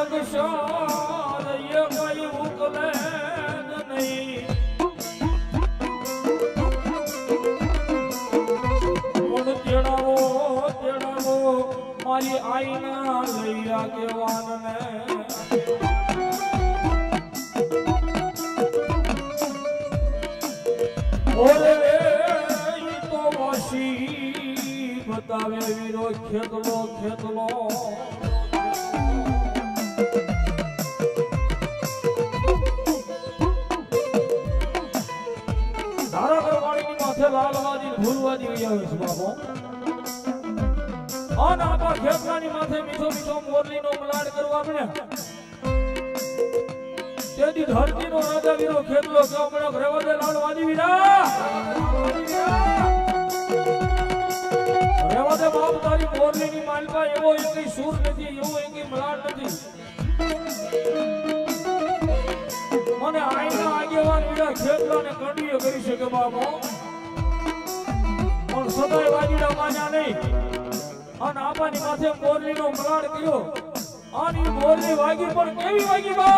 જગશાર એ કઈ ઉકલે નહીં પણ તેડાવો મારી આઈના લઈ આગેવાનને ઓરે તો વાસી બતાવે વીરો ખેતલો ખેતલો લાલવાદી ભૂલવાદી આવે છે બાપો અને આપા ખેતલાની માથે મીઠો મીઠો મોરલીનો મલાડ કરવા મળ્યા તેથી ધરતીનો રાજા વીરો ખેતલો કામણો રહેવા દે લાલવાદી વીરા રહેવા દે બાપ તારી મોરલીની માલપા એવો એકઈ સૂર નથી એવો એકઈ મલાડ નથી મને આઈના આગેવાન વીરા ખેતલાને કંડીએ કરી શકે બાપો સદાય વાજીડા માન્યા નહીં અને આપાની માથે મોરલીનો મલાડ કર્યો આની મોરલી વાગી પણ કેવી વાગી બા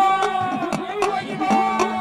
કેવી વાગી બા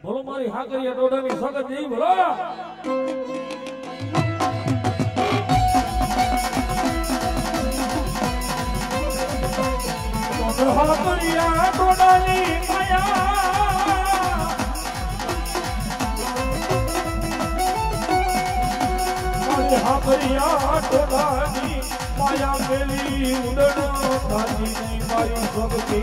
બોલો મારી હાકરિયા ડોડાની સ્વાગત નહીં બોલો હાકરિયા ડોડાની માયા હાકરિયા ડોડાની માયા મેલી ઉડનો થાતી નહીં મારી ભક્તિ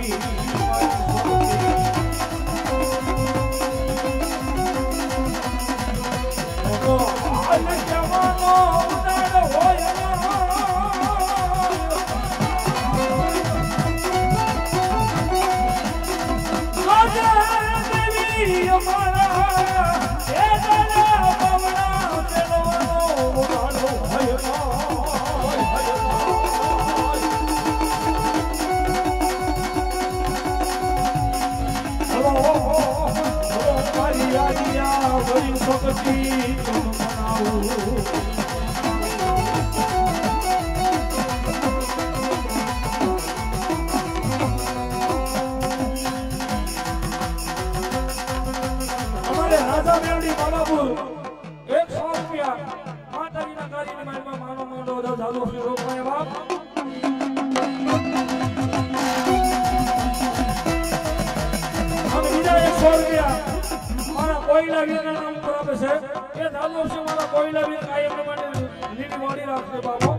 કોઈલા વીરના નામ પર આપે છે એ દાદો છે મારા કોઈલા વીર કાયમ માટે લીલી વાળી રાખશે બાબો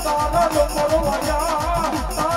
તારા લોકો વાજા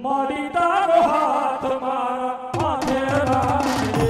મારી તારો હાથ મારા માથે રાખે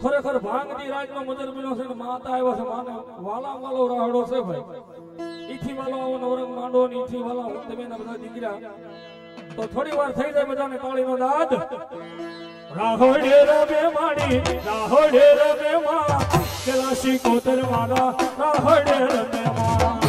ખરેખર ભાંગની રાજનો મજરબીનો છે માતા આવ્યો છે માને વાલા વાલો રાહડો છે ભાઈ ઈથી વાલો આવો નવરંગ માંડો ને ઈથી વાલા તમે ના બધા દીકરા તો થોડી વાર થઈ જાય બધાને તાળીનો દાદ રાહોડે રમે માડી રાહોડે રમે માં કેલાશી કોતર મારા રાહોડે રમે માં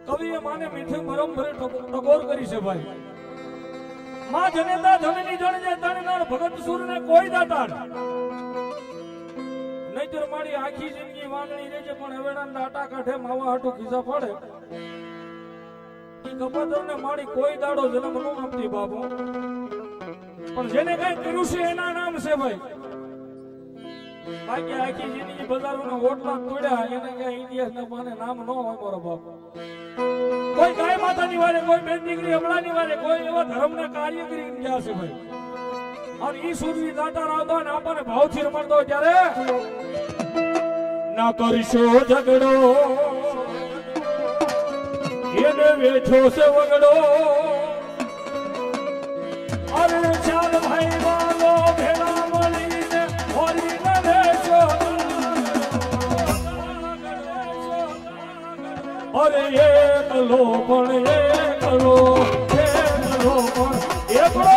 કવિએ માને મીઠું મરમ ભરે ટકોર કરી છે ભાઈ માં જનેતા જનની જણ તણનાર ભગત સુર ને કોઈ દાતાર નહીતર મારી આખી જિંદગી વાંગણી રહેજે પણ હવેડા ડાટા કાઢે માવા હાટુ ખિસ્સા ફાડે ઈ કપાતર ને મારી કોઈ દાડો જન્મ નો આપતી બાબો પણ જેને કઈ કર્યું છે એના નામ છે ભાઈ બાકી આખી જિંદગી બજારોના ઓટલા તોડ્યા એને કઈ ઇતિહાસ ના પાને નામ ન હોય મારો બાપ કોઈ ગાય માતાની વારે કોઈ બેન દીકરી હમણાંની વારે કોઈ એવા ધર્મના કાર્ય કરી ગયા છે ભાઈ અને ઈ સુરવી દાતાર આવતો ને આપણને ભાવથી રમણતો ત્યારે ના કરશો ઝઘડો એને વેઠો છે વગડો અરે ચાલ ભાઈ વાલો ભેળા મળીને હોરી ન વેચો અરે એકલો પણ એકલો પણ એકલો